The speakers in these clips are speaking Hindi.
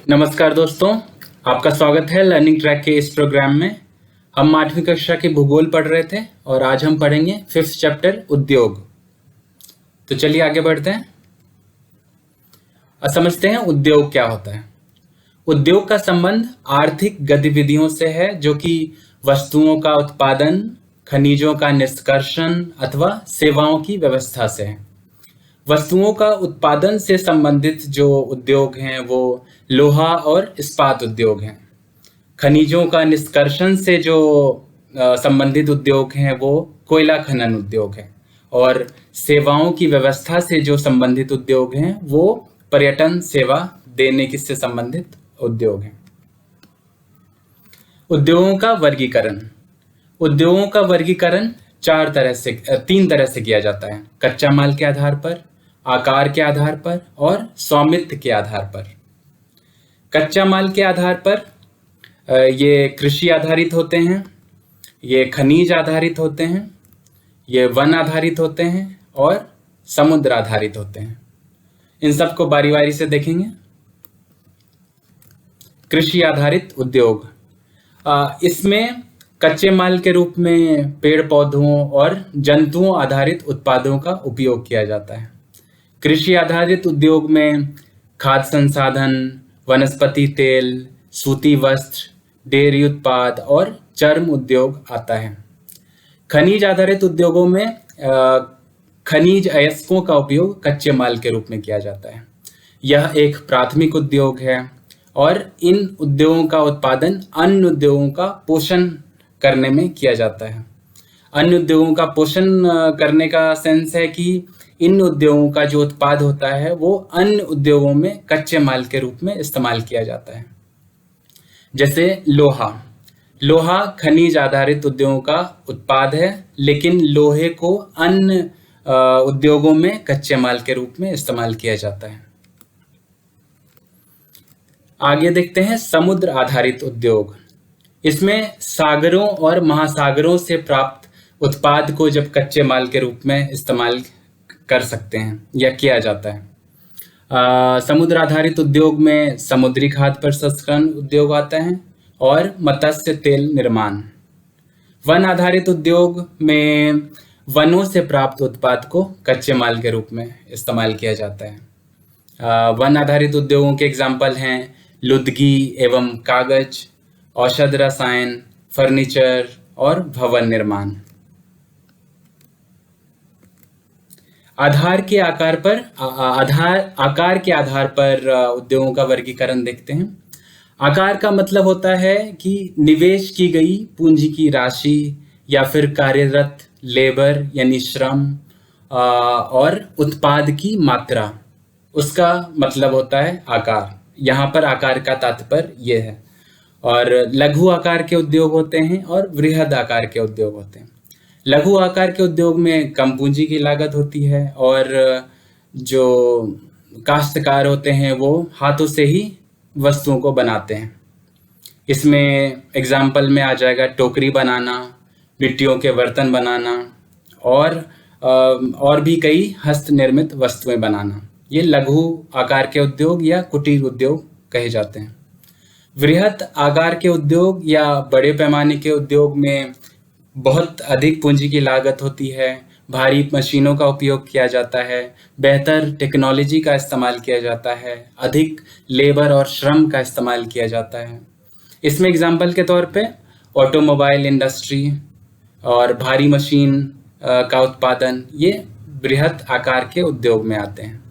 नमस्कार दोस्तों, आपका स्वागत है लर्निंग ट्रैक के इस प्रोग्राम में। हम 8वीं कक्षा के भूगोल पढ़ रहे थे और आज हम पढ़ेंगे 5th चैप्टर उद्योग। तो चलिए आगे बढ़ते हैं और समझते हैं उद्योग क्या होता है। उद्योग का संबंध आर्थिक गतिविधियों से है जो कि वस्तुओं का उत्पादन, खनिजों का निष्कर्षण अथवा सेवाओं की व्यवस्था से है। वस्तुओं का उत्पादन से संबंधित जो उद्योग हैं वो लोहा और इस्पात उद्योग हैं। खनिजों का निष्कर्षण से जो संबंधित उद्योग हैं वो कोयला खनन उद्योग है और सेवाओं की व्यवस्था से जो संबंधित उद्योग हैं वो पर्यटन सेवा देने की से संबंधित उद्योग हैं। उद्योगों का वर्गीकरण। उद्योगों का वर्गीकरण तीन तरह से किया जाता है: कच्चा माल के आधार पर, आकार के आधार पर और स्वामित्व के आधार पर। कच्चा माल के आधार पर ये कृषि आधारित होते हैं, ये खनिज आधारित होते हैं, ये वन आधारित होते हैं और समुद्र आधारित होते हैं। इन सबको बारी बारी से देखेंगे। कृषि आधारित उद्योग, इसमें कच्चे माल के रूप में पेड़ पौधों और जंतुओं आधारित उत्पादों का उपयोग किया जाता है। कृषि आधारित उद्योग में खाद्य संसाधन, वनस्पति तेल, सूती वस्त्र, डेयरी उत्पाद और चर्म उद्योग आता है। खनिज आधारित उद्योगों में खनिज अयस्कों का उपयोग कच्चे माल के रूप में किया जाता है। यह एक प्राथमिक उद्योग है और इन उद्योगों का उत्पादन अन्य उद्योगों का पोषण करने में किया जाता है। अन्य उद्योगों का पोषण करने का सेंस है कि इन उद्योगों का जो उत्पाद होता है वो अन्य उद्योगों में कच्चे माल के रूप में इस्तेमाल किया जाता है। जैसे लोहा खनिज आधारित उद्योगों का उत्पाद है, लेकिन लोहे को अन्य उद्योगों में कच्चे माल के रूप में इस्तेमाल किया जाता है। आगे देखते हैं समुद्र आधारित उद्योग। इसमें सागरों और महासागरों से प्राप्त उत्पाद को जब कच्चे माल के रूप में इस्तेमाल कर सकते हैं या किया जाता है। समुद्र आधारित उद्योग में समुद्री खाद्य प्रसंस्करण उद्योग आता है और मत्स्य तेल निर्माण। वन आधारित उद्योग में वनों से प्राप्त उत्पाद को कच्चे माल के रूप में इस्तेमाल किया जाता है। वन आधारित उद्योगों के एग्जाम्पल हैं लुदगी एवं कागज, औषध रसायन, फर्नीचर और भवन निर्माण। आकार के आधार पर उद्योगों का वर्गीकरण देखते हैं। आकार का मतलब होता है कि निवेश की गई पूंजी की राशि या फिर कार्यरत लेबर यानी श्रम और उत्पाद की मात्रा, उसका मतलब होता है आकार। यहाँ पर आकार का तात्पर्य ये है। और लघु आकार के उद्योग होते हैं और वृहद आकार के उद्योग होते हैं। लघु आकार के उद्योग में कम पूंजी की लागत होती है और जो काश्तकार होते हैं वो हाथों से ही वस्तुओं को बनाते हैं। इसमें एग्जाम्पल में आ जाएगा टोकरी बनाना, मिट्टियों के बर्तन बनाना और भी कई हस्त निर्मित वस्तुएं बनाना। ये लघु आकार के उद्योग या कुटीर उद्योग कहे जाते हैं। वृहद आकार के उद्योग या बड़े पैमाने के उद्योग में बहुत अधिक पूंजी की लागत होती है, भारी मशीनों का उपयोग किया जाता है, बेहतर टेक्नोलॉजी का इस्तेमाल किया जाता है, अधिक लेबर और श्रम का इस्तेमाल किया जाता है। इसमें एग्जाम्पल के तौर पे ऑटोमोबाइल इंडस्ट्री और भारी मशीन का उत्पादन, ये बृहद आकार के उद्योग में आते हैं।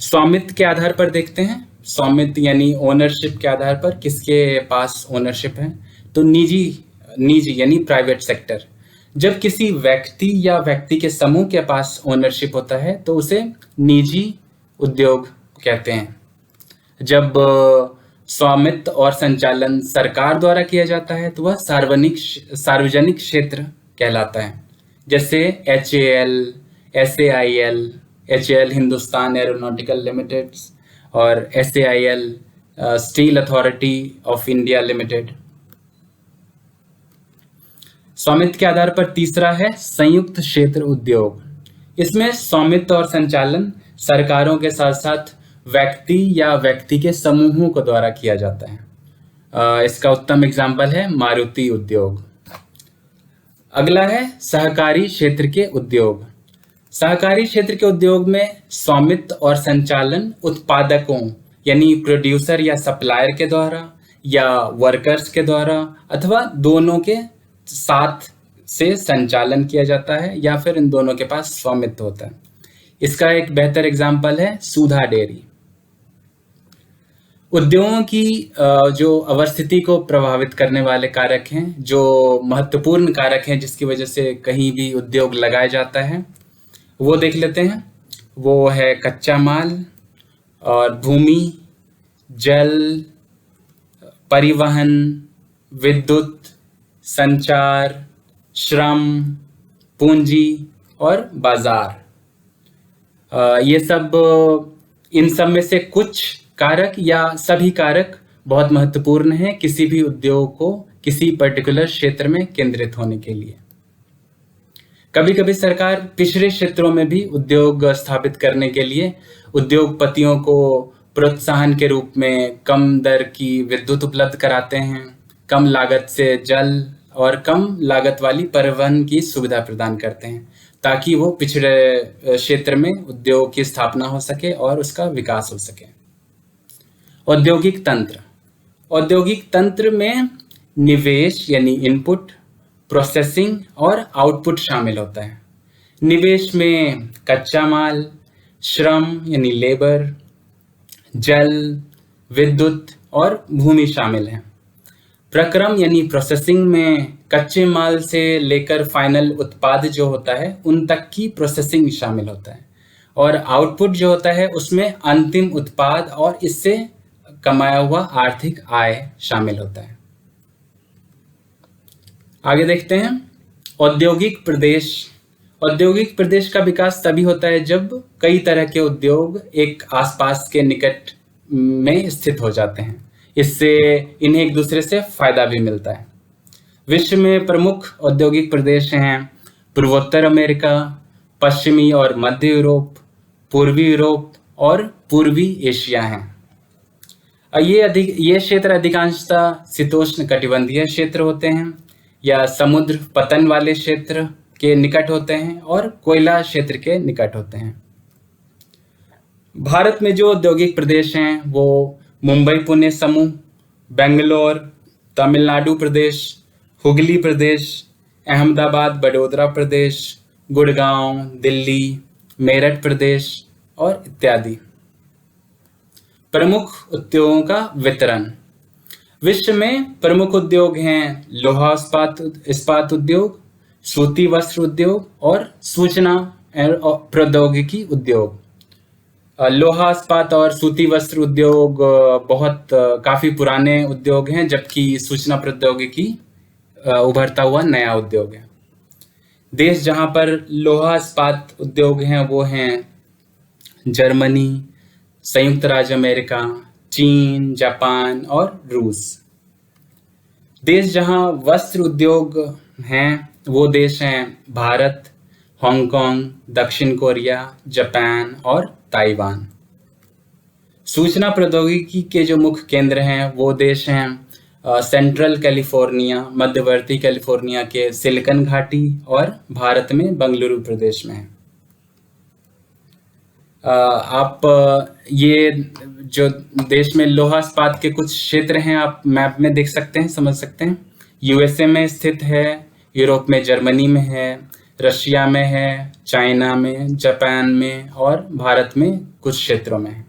स्वामित्व के आधार पर देखते हैं। स्वामित्व यानी ओनरशिप के आधार पर किसके पास ओनरशिप है, तो निजी यानी प्राइवेट सेक्टर। जब किसी व्यक्ति या व्यक्ति के समूह के पास ओनरशिप होता है तो उसे निजी उद्योग कहते हैं। जब स्वामित्व और संचालन सरकार द्वारा किया जाता है तो वह सार्वजनिक क्षेत्र कहलाता है। जैसे HAL, SAIL, HAL Hindustan aeronautical limited और SAIL steel authority of India limited. स्वामित्व के आधार पर तीसरा है संयुक्त क्षेत्र उद्योग। इसमें स्वामित्व और संचालन सरकारों के साथ साथ व्यक्ति या व्यक्ति के समूहों को द्वारा किया जाता है। इसका उत्तम एग्जाम्पल है मारुति उद्योग। अगला है सहकारी क्षेत्र के उद्योग। सहकारी क्षेत्र के उद्योग में स्वामित्व और संचालन उत्पादकों यानी प्रोड्यूसर या सप्लायर के द्वारा या वर्कर्स के द्वारा अथवा दोनों के साथ से संचालन किया जाता है या फिर इन दोनों के पास स्वामित्व होता है। इसका एक बेहतर एग्जाम्पल है सुधा डेयरी। उद्योगों की जो अवस्थिति को प्रभावित करने वाले कारक हैं, जो महत्वपूर्ण कारक हैं जिसकी वजह से कहीं भी उद्योग लगाया जाता है, वो देख लेते हैं। वो है कच्चा माल और भूमि, जल, परिवहन, विद्युत, संचार, श्रम, पूंजी और बाजार। ये सब इन सब में से कुछ कारक या सभी कारक बहुत महत्वपूर्ण हैं किसी भी उद्योग को किसी पर्टिकुलर क्षेत्र में केंद्रित होने के लिए। कभी कभी सरकार पिछड़े क्षेत्रों में भी उद्योग स्थापित करने के लिए उद्योगपतियों को प्रोत्साहन के रूप में कम दर की विद्युत उपलब्ध कराते हैं, कम लागत से जल और कम लागत वाली परिवहन की सुविधा प्रदान करते हैं ताकि वो पिछड़े क्षेत्र में उद्योग की स्थापना हो सके और उसका विकास हो सके। औद्योगिक तंत्र। औद्योगिक तंत्र में निवेश यानी इनपुट, प्रोसेसिंग और आउटपुट शामिल होता है। निवेश में कच्चा माल, श्रम यानी लेबर, जल, विद्युत और भूमि शामिल हैं। प्रक्रम यानी प्रोसेसिंग में कच्चे माल से लेकर फाइनल उत्पाद जो होता है उन तक की प्रोसेसिंग शामिल होता है। और आउटपुट जो होता है उसमें अंतिम उत्पाद और इससे कमाया हुआ आर्थिक आय शामिल होता है। आगे देखते हैं औद्योगिक प्रदेश। औद्योगिक प्रदेश का विकास तभी होता है जब कई तरह के उद्योग एक आसपास के निकट में स्थित हो जाते हैं। इससे इन्हें एक दूसरे से फायदा भी मिलता है। विश्व में प्रमुख औद्योगिक प्रदेश हैं पूर्वोत्तर अमेरिका, पश्चिमी और मध्य यूरोप, पूर्वी यूरोप और पूर्वी एशिया हैं। ये क्षेत्र अधिकांशतः शीतोष्ण कटिबंधीय क्षेत्र होते हैं या समुद्र पतन वाले क्षेत्र के निकट होते हैं और कोयला क्षेत्र के निकट होते हैं। भारत में जो औद्योगिक प्रदेश हैं वो मुंबई पुणे समूह, बेंगलोर, तमिलनाडु प्रदेश, हुगली प्रदेश, अहमदाबाद बड़ौदा प्रदेश, गुड़गांव, दिल्ली, मेरठ प्रदेश और इत्यादि। प्रमुख उद्योगों का वितरण। विश्व में प्रमुख उद्योग हैं लोहा इस्पात उद्योग, सूती वस्त्र उद्योग और सूचना प्रौद्योगिकी उद्योग। लोहा इस्पात और सूती वस्त्र उद्योग काफी पुराने उद्योग हैं, जबकि सूचना प्रौद्योगिकी उभरता हुआ नया उद्योग है। देश जहां पर लोहा इस्पात उद्योग हैं वो हैं जर्मनी, संयुक्त राज्य अमेरिका, चीन, जापान और रूस। देश जहां वस्त्र उद्योग हैं वो देश हैं भारत, हांगकांग, दक्षिण कोरिया, जापान और ताइवान। सूचना प्रौद्योगिकी के जो मुख्य केंद्र हैं वो देश हैं सेंट्रल कैलिफोर्निया, मध्यवर्ती कैलिफोर्निया के सिलिकन घाटी और भारत में बेंगलुरु प्रदेश में है। आप ये जो देश में लोहा इस्पात के कुछ क्षेत्र हैं आप मैप में देख सकते हैं, समझ सकते हैं। यूएसए में स्थित है, यूरोप में जर्मनी में है, रशिया में है, चाइना में, जापान में और भारत में कुछ क्षेत्रों में है।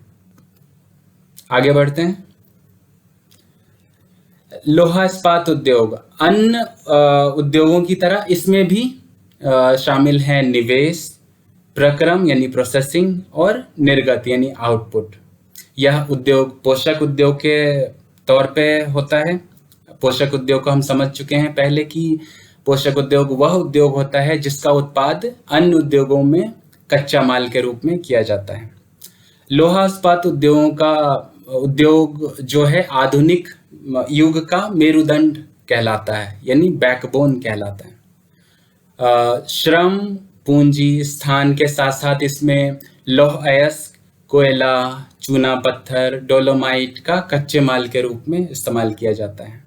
आगे बढ़ते हैं। लोहा इस्पात उद्योग अन्य उद्योगों की तरह इसमें भी शामिल है निवेश, प्रक्रम यानी प्रोसेसिंग और निर्गत यानी आउटपुट। यह उद्योग पोषक उद्योग के तौर पे होता है। पोषक उद्योग को हम समझ चुके हैं पहले कि पोषक उद्योग वह उद्योग होता है जिसका उत्पाद अन्य उद्योगों में कच्चा माल के रूप में किया जाता है। लोहा इस्पात उद्योग जो है आधुनिक युग का मेरुदंड कहलाता है यानी बैकबोन कहलाता है। श्रम पूंजी स्थान के साथ साथ इसमें लौह अयस्क, कोयला, चूना पत्थर, डोलोमाइट का कच्चे माल के रूप में इस्तेमाल किया जाता है।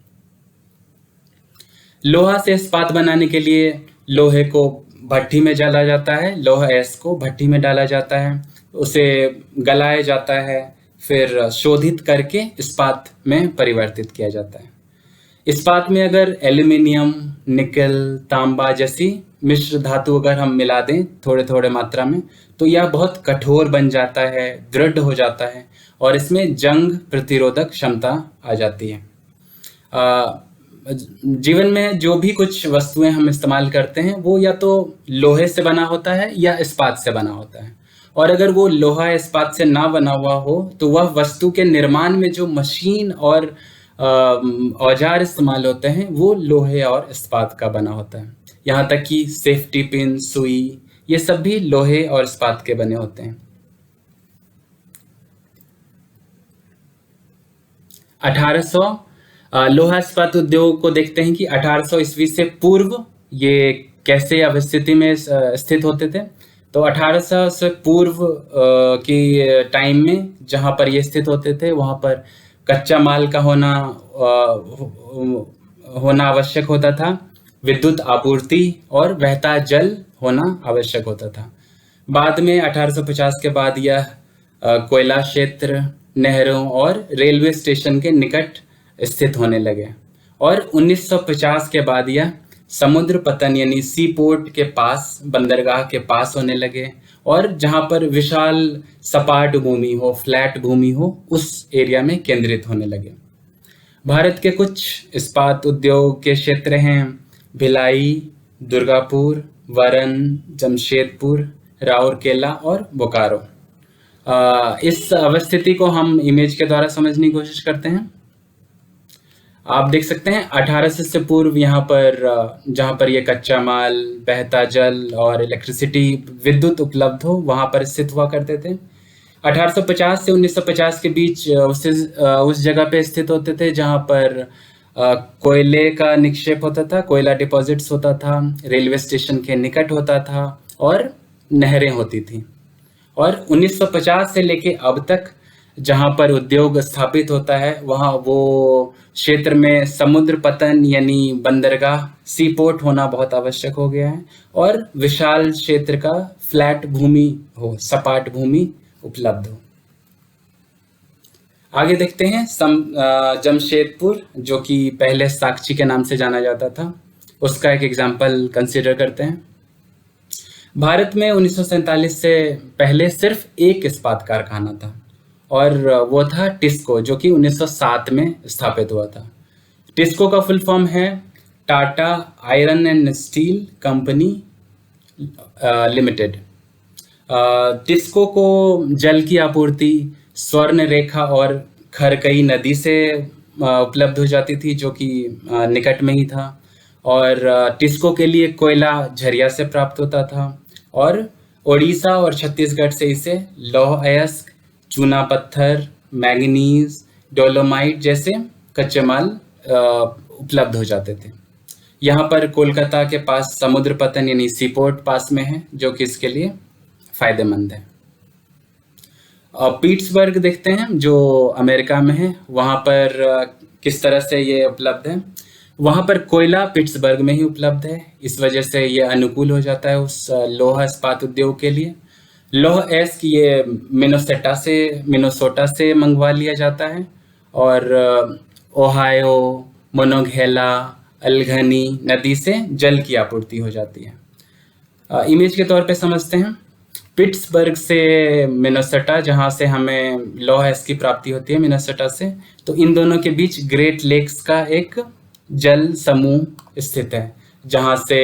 लोहा से इस्पात बनाने के लिए लोहे को भट्टी में जला जाता है, लोहा ऐश को भट्टी में डाला जाता है, उसे गलाया जाता है, फिर शोधित करके इस्पात में परिवर्तित किया जाता है। इस्पात में अगर एल्यूमिनियम, निकल, तांबा जैसी मिश्र धातु अगर हम मिला दें थोड़े थोड़े मात्रा में, तो यह बहुत कठोर बन जाता है, दृढ़ हो जाता है और इसमें जंग प्रतिरोधक क्षमता आ जाती है। जीवन में जो भी कुछ वस्तुएं हम इस्तेमाल करते हैं वो या तो लोहे से बना होता है या इस्पात से बना होता है, और अगर वो लोहा इस्पात से ना बना हुआ हो तो वह वस्तु के निर्माण में जो मशीन और औजार इस्तेमाल होते हैं वो लोहे और इस्पात का बना होता है। यहाँ तक कि सेफ्टी पिन, सुई, ये सब भी लोहे और इस्पात के बने होते हैं। 1800 लोहा इस्पात उद्योग को देखते हैं कि 1800 ईस्वी से पूर्व ये कैसे अवस्थिति में स्थित होते थे। तो 1800 से पूर्व की टाइम में जहाँ पर ये स्थित होते थे वहाँ पर कच्चा माल का होना आवश्यक होता था, विद्युत आपूर्ति और बहता जल होना आवश्यक होता था। बाद में 1850 के बाद यह कोयला क्षेत्र, नहरों और रेलवे स्टेशन के निकट स्थित होने लगे, और 1950 के बाद यह समुद्र पतन यानी सी पोर्ट के पास, बंदरगाह के पास होने लगे, और जहां पर विशाल सपाट भूमि हो, फ्लैट भूमि हो, उस एरिया में केंद्रित होने लगे। भारत के कुछ इस्पात उद्योग के क्षेत्र हैं भिलाई, दुर्गापुर, वरन, जमशेदपुर, राउरकेला और बोकारो। इस अवस्थिति को हम इमेज के द्वारा समझने की कोशिश करते हैं। आप देख सकते हैं 1800 से पूर्व यहाँ पर जहाँ पर ये कच्चा माल, बहता जल और इलेक्ट्रिसिटी, विद्युत उपलब्ध हो, वहाँ पर स्थित हुआ करते थे। 1850 से 1950 के बीच उस जगह पे स्थित होते थे जहाँ पर कोयले का निक्षेप होता था, कोयला डिपॉजिट्स होता था, रेलवे स्टेशन के निकट होता था और नहरें होती थी। और 1950 से लेके अब तक जहाँ पर उद्योग स्थापित होता है वहाँ वो क्षेत्र में समुद्र पतन यानी बंदरगाह, सी पोर्ट होना बहुत आवश्यक हो गया है, और विशाल क्षेत्र का फ्लैट भूमि हो, सपाट भूमि उपलब्ध हो। आगे देखते हैं जमशेदपुर, जो कि पहले साक्षी के नाम से जाना जाता था, उसका एक एग्जाम्पल कंसिडर करते हैं। भारत में 1947 से पहले सिर्फ एक इस्पात कारखाना था और वो था टिस्को, जो कि 1907 में स्थापित हुआ था। टिस्को का फुल फॉर्म है Tata iron and steel company limited. TISCO को जल की आपूर्ति स्वर्ण रेखा और खरकई नदी से उपलब्ध हो जाती थी, जो कि निकट में ही था, और टिस्को के लिए कोयला झरिया से प्राप्त होता था, और उड़ीसा और छत्तीसगढ़ से इसे लौह अयस्क, चूना पत्थर, मैंगनीज, डोलोमाइट जैसे कच्चे माल उपलब्ध हो जाते थे। यहाँ पर कोलकाता के पास समुद्र पतन यानी सी पोर्ट पास में है, जो कि इसके लिए फायदेमंद है। पीट्सबर्ग देखते हैं जो अमेरिका में है, वहाँ पर किस तरह से ये उपलब्ध है। वहाँ पर कोयला पिट्सबर्ग में ही उपलब्ध है, इस वजह से ये अनुकूल हो जाता है उस लोहा इस्पात उद्योग के लिए। लौह अयस्क ये मिनेसोटा से मंगवा लिया जाता है, और ओहायो, मोनोगेला, अल्घनी नदी से जल की आपूर्ति हो जाती है। इमेज के तौर पे समझते हैं। पिट्सबर्ग से मिनेसोटा, जहाँ से हमें लौह अयस्क की प्राप्ति होती है मिनेसोटा से, तो इन दोनों के बीच ग्रेट लेक्स का एक जल समूह स्थित है, जहाँ से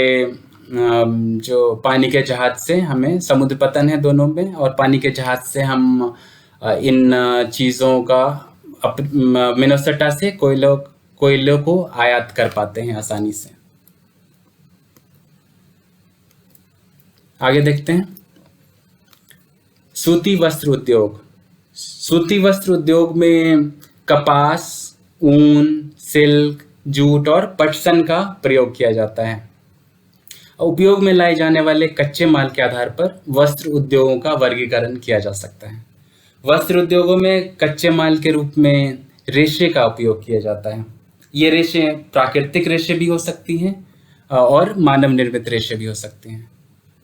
जो पानी के जहाज से हमें, समुद्र पतन है दोनों में, और पानी के जहाज से हम इन चीज़ों का मिनेसोटा से कोयलों को आयात कर पाते हैं आसानी से। आगे देखते हैं सूती वस्त्र उद्योग। सूती वस्त्र उद्योग में कपास, ऊन, सिल्क, जूट और पटसन का प्रयोग किया जाता है। उपयोग में लाए जाने वाले कच्चे माल के आधार पर वस्त्र उद्योगों का वर्गीकरण किया जा सकता है। वस्त्र उद्योगों में कच्चे माल के रूप में रेशे का उपयोग किया जाता है। ये रेशे प्राकृतिक रेशे भी हो सकती हैं और मानव निर्मित रेशे भी हो सकते हैं।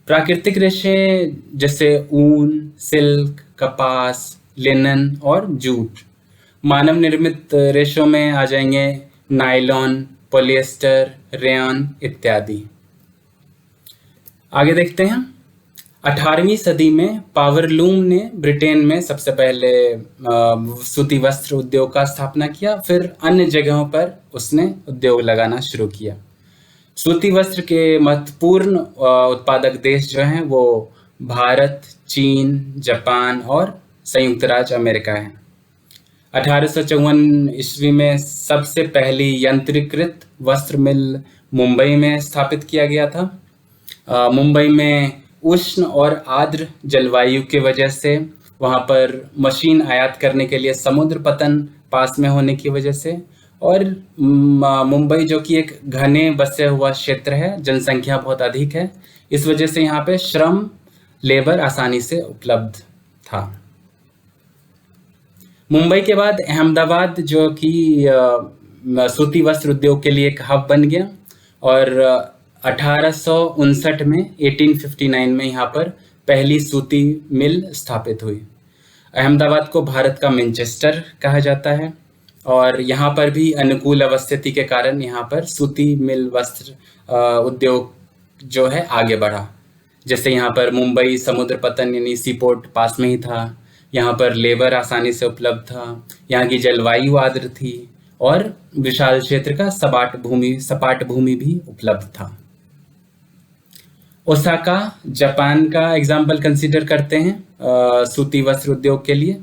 प्राकृतिक रेशे जैसे ऊन, सिल्क, कपास, लिनन और जूट। मानव निर्मित रेशों में आ जाएंगे नायलॉन, पॉलिएस्टर, रेयन इत्यादि। आगे देखते हैं। 18वीं सदी में पावरलूम ने ब्रिटेन में सबसे पहले सूती वस्त्र उद्योग का स्थापना किया, फिर अन्य जगहों पर उसने उद्योग लगाना शुरू किया। सूती वस्त्र के महत्वपूर्ण उत्पादक देश जो हैं वो भारत, चीन, जापान और संयुक्त राज्य अमेरिका है। 1854 ईस्वी में सबसे पहली यंत्रीकृत वस्त्र मिल मुंबई में स्थापित किया गया था। मुंबई में उष्ण और आर्द्र जलवायु की वजह से वहाँ पर मशीन आयात करने के लिए समुद्र पतन पास में होने की वजह से, और मुंबई जो कि एक घने बसे हुआ क्षेत्र है, जनसंख्या बहुत अधिक है, इस वजह से यहाँ पे श्रम लेबर आसानी से उपलब्ध था। मुंबई के बाद अहमदाबाद जो कि सूती वस्त्र उद्योग के लिए एक हब बन गया, और 1859 में 1859 में यहाँ पर पहली सूती मिल स्थापित हुई। अहमदाबाद को भारत का मैनचेस्टर कहा जाता है, और यहाँ पर भी अनुकूल अवस्थिति के कारण यहाँ पर सूती मिल वस्त्र उद्योग जो है आगे बढ़ा। जैसे यहाँ पर मुंबई समुद्र पतन यानी सीपोर्ट पास में ही था, यहाँ पर लेबर आसानी से उपलब्ध था, यहाँ की जलवायु आर्द्र थी, और विशाल क्षेत्र का सपाट भूमि भी उपलब्ध था। ओसाका जापान का एग्जाम्पल कंसीडर करते हैं सूती वस्त्र उद्योग के लिए।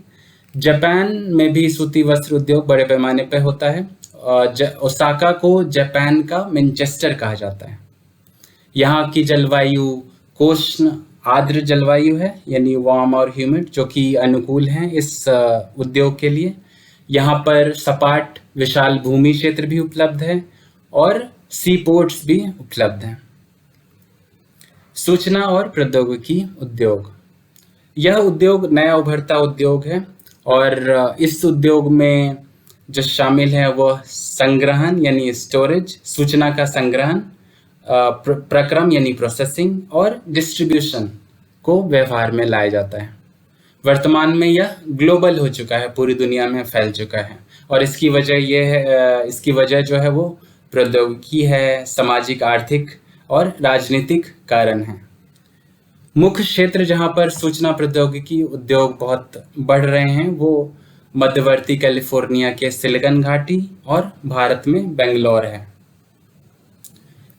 जापान में भी सूती वस्त्र उद्योग बड़े पैमाने पर होता है। ओसाका को जापान का मैनचेस्टर कहा जाता है। यहाँ की जलवायु कोष्ण आर्द्र जलवायु है, यानी वार्म और ह्यूमिड, जो कि अनुकूल हैं इस उद्योग के लिए। यहाँ पर सपाट विशाल भूमि क्षेत्र भी उपलब्ध है और सी पोर्ट्स भी उपलब्ध हैं। सूचना और प्रौद्योगिकी उद्योग, यह उद्योग नया उभरता उद्योग है, और इस उद्योग में जो शामिल है वह संग्रहण यानी स्टोरेज, सूचना का संग्रहण, प्रक्रम यानी प्रोसेसिंग, और डिस्ट्रीब्यूशन को व्यवहार में लाया जाता है। वर्तमान में यह ग्लोबल हो चुका है, पूरी दुनिया में फैल चुका है, और इसकी वजह जो है वो प्रौद्योगिकी है, सामाजिक, आर्थिक और राजनीतिक कारण है। मुख्य क्षेत्र जहां पर सूचना प्रौद्योगिकी उद्योग बहुत बढ़ रहे हैं वो मध्यवर्ती कैलिफोर्निया के सिलिकॉन घाटी और भारत में बेंगलोर है।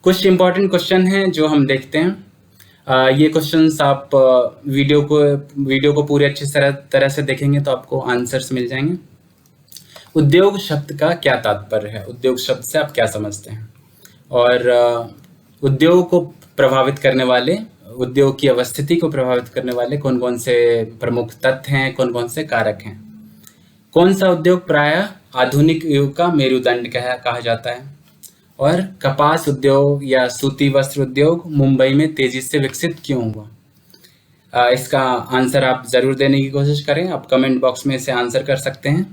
कुछ इंपॉर्टेंट क्वेश्चन हैं जो हम देखते हैं। ये क्वेश्चंस आप वीडियो को पूरे अच्छी तरह से देखेंगे तो आपको आंसर्स मिल जाएंगे। उद्योग शब्द का क्या तात्पर्य है? उद्योग शब्द से आप क्या समझते हैं? और उद्योग को प्रभावित करने वाले, उद्योग की अवस्थिति को प्रभावित करने वाले कौन कौन से प्रमुख तत्व हैं, कौन कौन से कारक हैं? कौन सा उद्योग प्रायः आधुनिक युग का मेरुदंड कहा जाता है? और कपास उद्योग या सूती वस्त्र उद्योग मुंबई में तेजी से विकसित क्यों हुआ? इसका आंसर आप जरूर देने की कोशिश करें। आप कमेंट बॉक्स में इसे आंसर कर सकते हैं,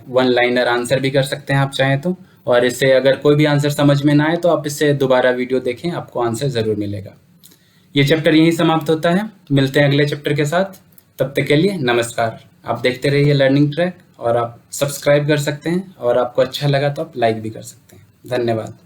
वन लाइनर आंसर भी कर सकते हैं आप चाहें तो। और इससे अगर कोई भी आंसर समझ में ना आए तो आप इससे दोबारा वीडियो देखें, आपको आंसर जरूर मिलेगा। ये चैप्टर यहीं समाप्त होता है। मिलते हैं अगले चैप्टर के साथ, तब तक के लिए नमस्कार। आप देखते रहिए लर्निंग ट्रैक, और आप सब्सक्राइब कर सकते हैं, और आपको अच्छा लगा तो आप लाइक भी कर सकते हैं। धन्यवाद।